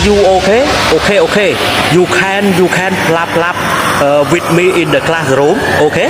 you okay? Okay. You can lap with me in the classroom. Okay?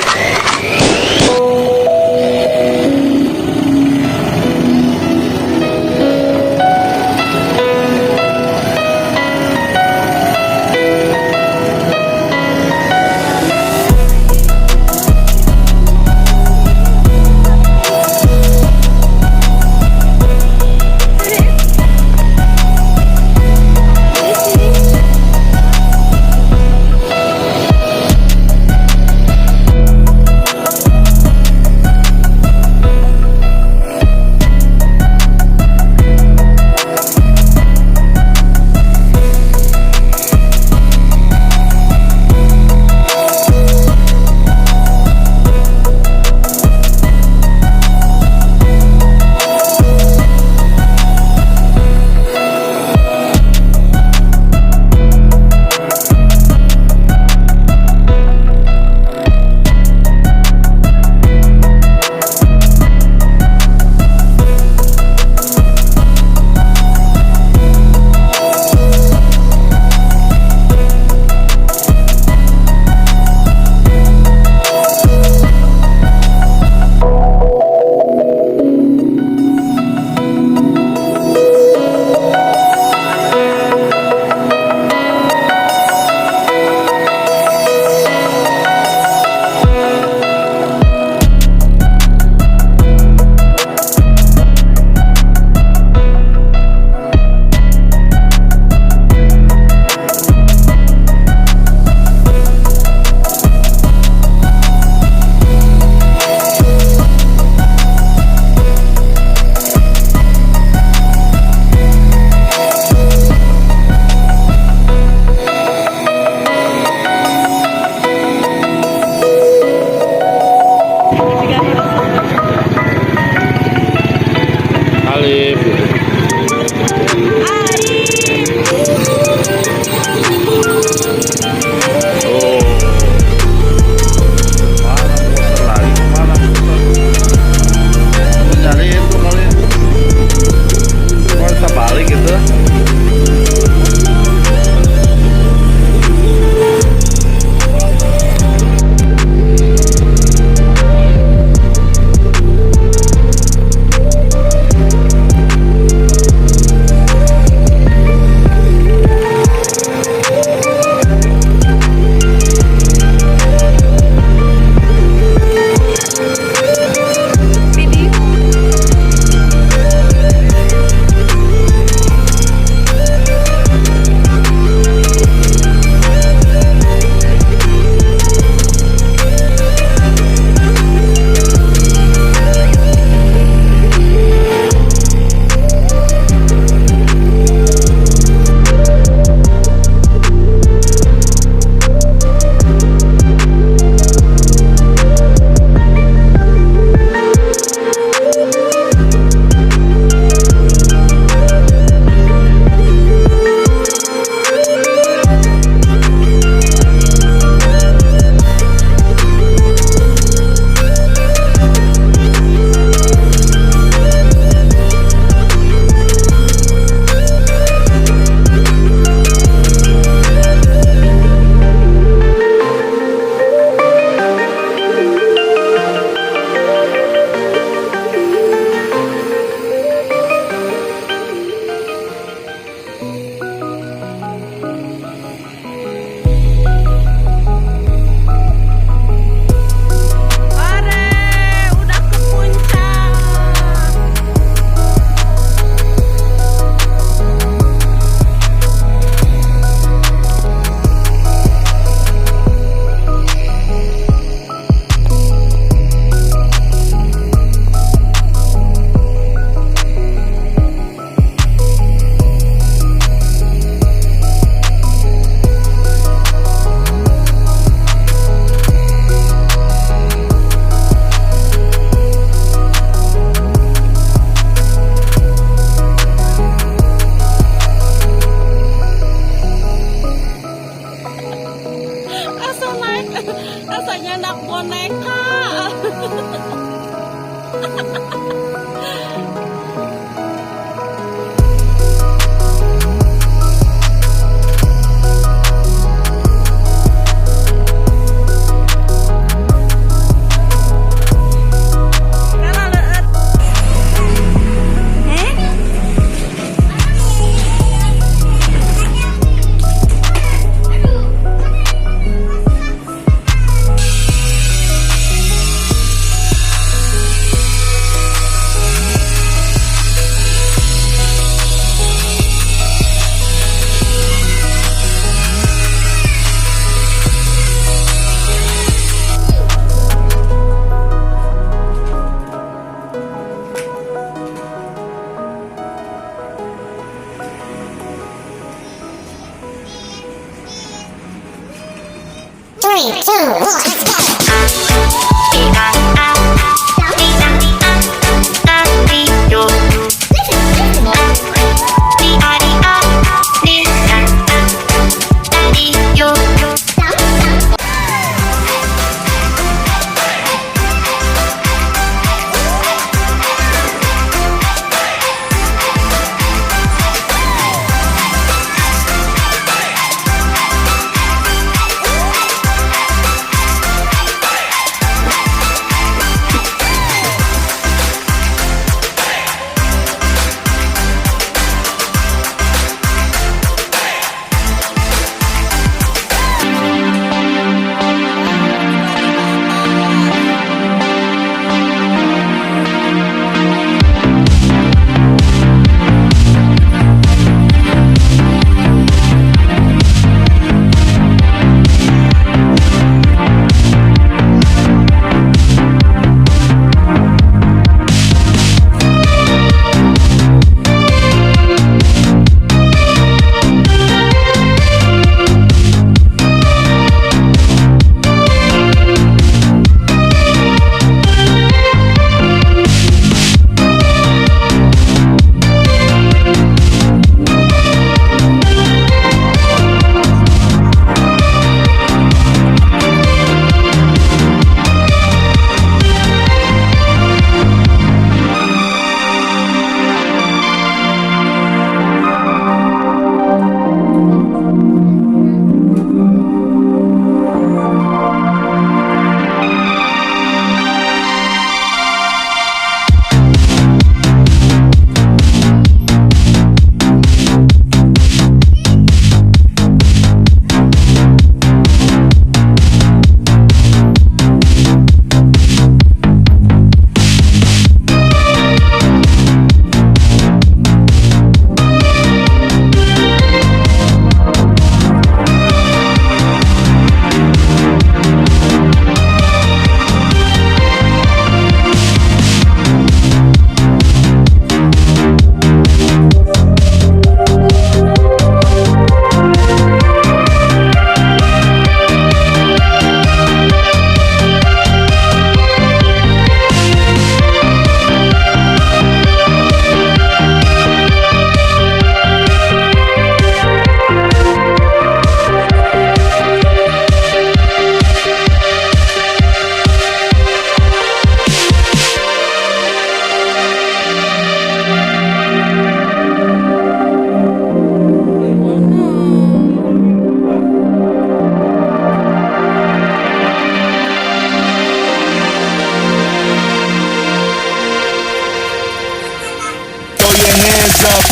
3, 2, 1, let's go.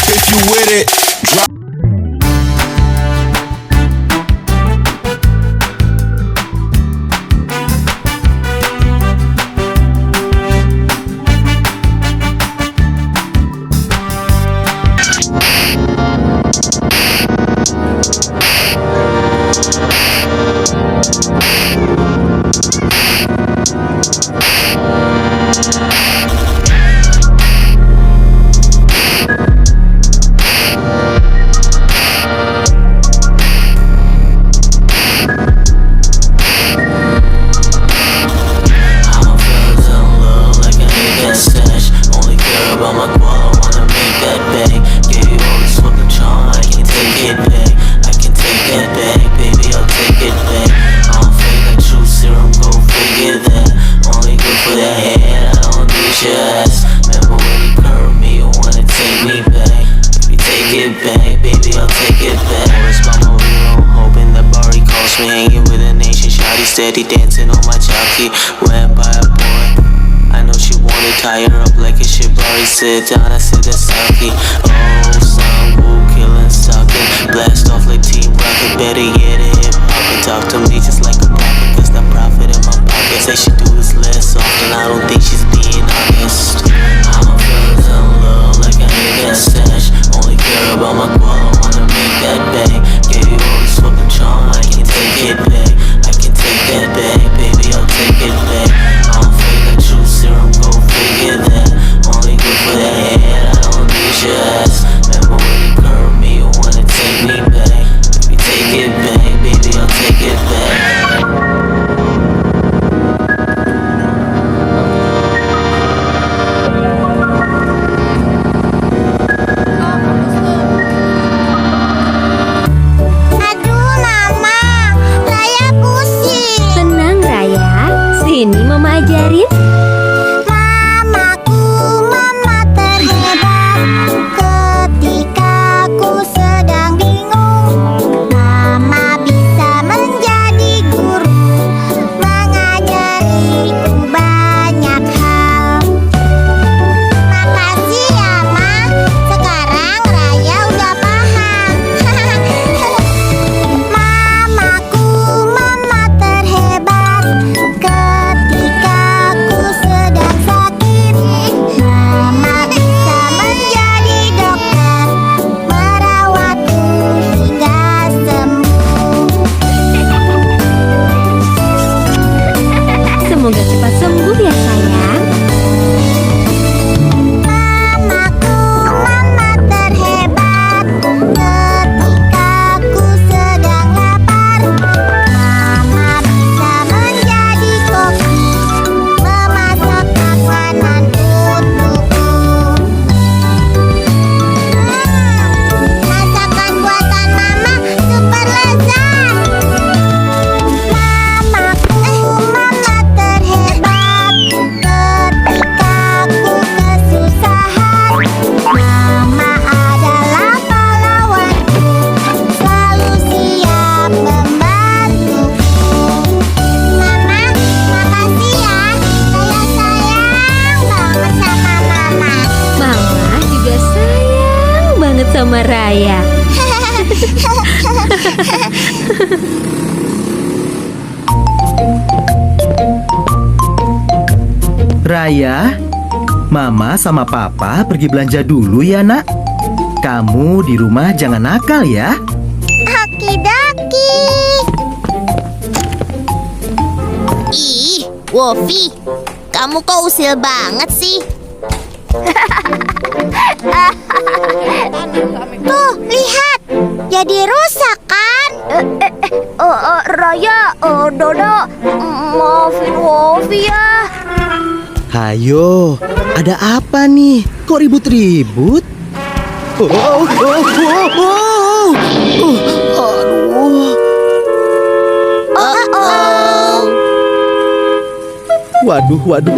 If you with it, drop. Steady dancing on my jockey, went by a boy. I know she wanted, tie her up like a shibari. Sit down, I said that's Saki. Oh, son, woo, killing, stalking. Blast off like Team Rocket, better yet a hip hop. Talk to me just like a prophet, cause the profit in my pocket. Say she do this less often, I don't think she's being honest. I'm a feelings in love like I hate that stash. Only care about my guap, wanna make that bang. Gave you all this fucking charm, I can take it back. Take that back, baby, I'll take it back. I don't fake that true serum, go figure that. Only good for that head, I don't need your ass. Remember when you curved me, you wanna take me back. If you take it back, baby, I'll take it back. Raya, Mama sama Papa pergi belanja dulu ya nak. Kamu di rumah jangan nakal ya. Okidoki. Ih, Wofi, kamu kok usil banget sih? Tuh, lihat, jadi rusak kan? Raya, Dodo, maafin Wofi ya. Hayo, ada apa nih? Kok ribut-ribut? Aduh.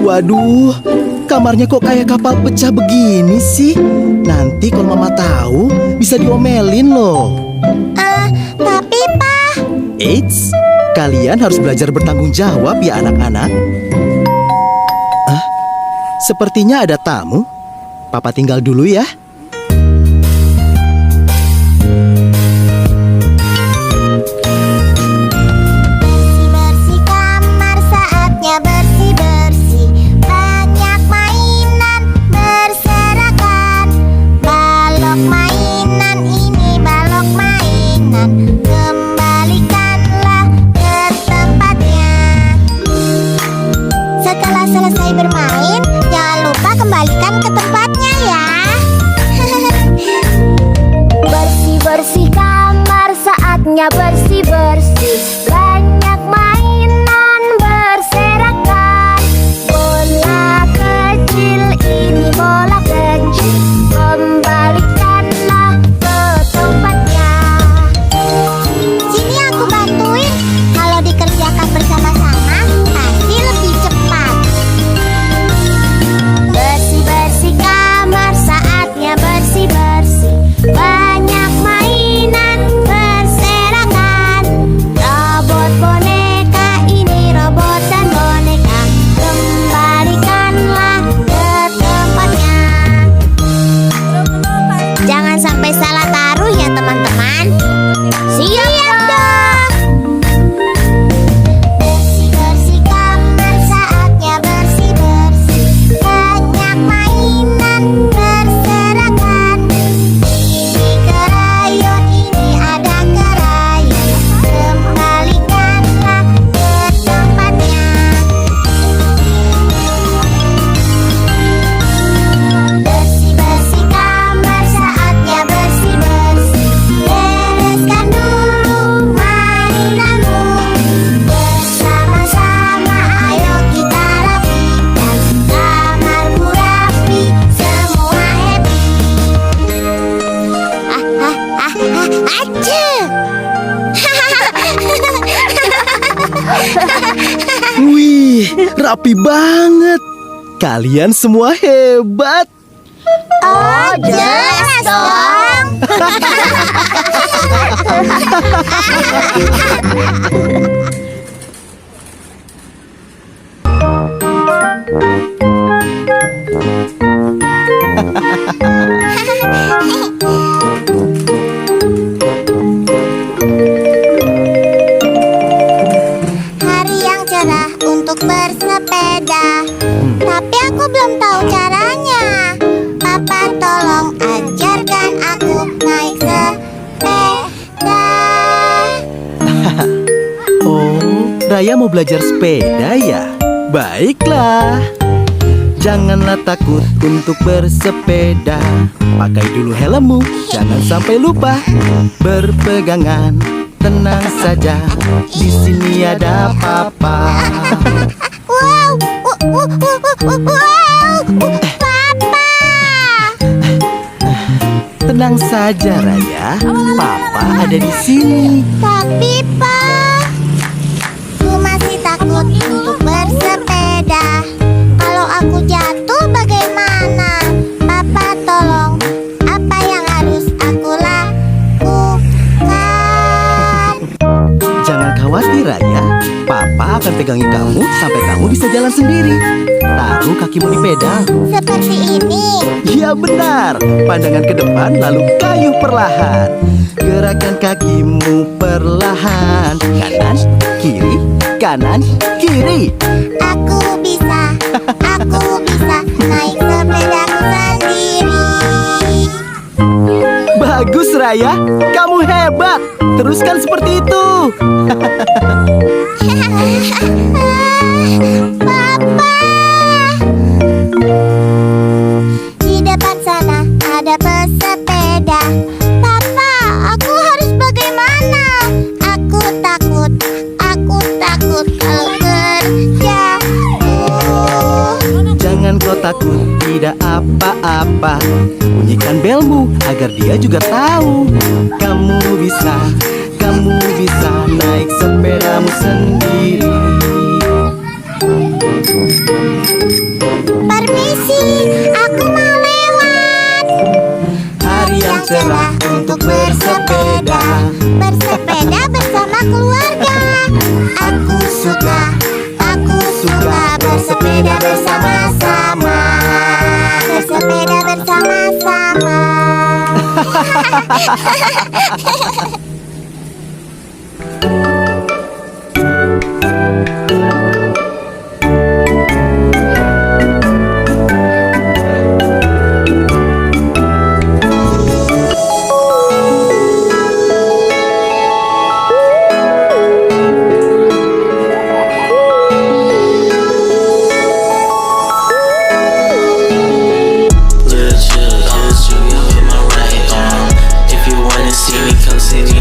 Waduh. Kamarnya kok kayak kapal pecah begini sih? Nanti kalau Mama tahu, bisa diomelin loh. Tapi Pak, Eits, kalian harus belajar bertanggung jawab ya anak-anak. Sepertinya ada tamu. Papa tinggal dulu ya. bersih-bersih kamar, saatnya bersih-bersih. Banyak mainan berserakan. Balok mainan ini, balok mainan. Kembalikanlah ke tempatnya. Setelah selesai bermain, jangan lupa kembalikan ke tempatnya ya. Bersih-bersih kamar, saatnya bersih-bersih. Banyak mainan berserakan. Bola kecil ini, bola kecil. Kembalikanlah ke tempatnya. Sini aku bantuin. Kalau dikerjakan bersama-sama, pasti lebih cepat. Bersih-bersih kamar, saatnya bersih-bersih. Banyak mainan berserakan. Robot boneka ini, robot dan boneka. Kembalikanlah ke tempatnya. Jangan sampai salah taruh ya teman-teman. Siap dong. Bersih-bersih kamar, saatnya bersih-bersih. Banyak mainan berserakan. Ini kerayon, ini ada kerayon. Kembalikanlah ke tempatnya. Bersih-bersih kamar, saatnya bersih-bersih. Bereskan dulu mainanmu. Bersama-sama ayo kita rapikan. Kamarmu rapi, semua happy. Aduh. Wih, rapi banget. Kalian semua hebat. Oh, jelas dong. Hari yang cerah untuk bersepeda. Tapi aku belum tahu caranya. Papa tolong ajarkan aku naik sepeda. Oh, Raya mau belajar sepeda ya? Baiklah. Janganlah takut untuk bersepeda. Pakai dulu helmmu, jangan sampai lupa. Berpegangan, tenang saja. Di sini ada Papa. Wow, Papa. Tenang saja Raya, Papa ada di sini. Tapi Pak, aku masih takut untuk bersepeda. Kalau aku jatuh bagaimana? Papa tolong, apa yang harus aku lakukan? Jangan khawatir Raya, Papa akan pegangi kamu sampai kamu bisa jalan sendiri. Taruh kakimu di pedal. Seperti ini. Ya benar, pandangan ke depan lalu kayuh perlahan. Gerakan kakimu perlahan. Kanan, kiri, kanan, kiri. Aku bisa. Aku bisa naik sepedaku sendiri. Bagus Raya, kamu hebat. Teruskan seperti itu. Papa, di depan sana ada pesepeda. Papa, aku harus bagaimana? Aku takut kalau terjatuh. Jangan kau takut, tidak apa-apa. Bunyikan belmu agar dia juga tahu. Kamu bisa naik sepedamu sendiri. Permisi, aku mau lewat. Hari yang cerah untuk bersepeda. Bersepeda bersama keluarga. Aku suka bersepeda bersama-sama. Bersepeda bersama-sama. Little chill, I was jogging with my right arm. If you wanna see me, come see me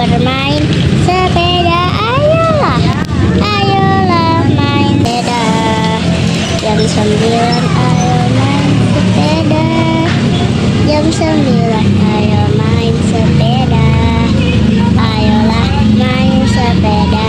bermain sepeda. Ayolah, ayolah main sepeda. Jam 9 ayo main sepeda. Jam 9 ayo main sepeda. Ayolah main sepeda.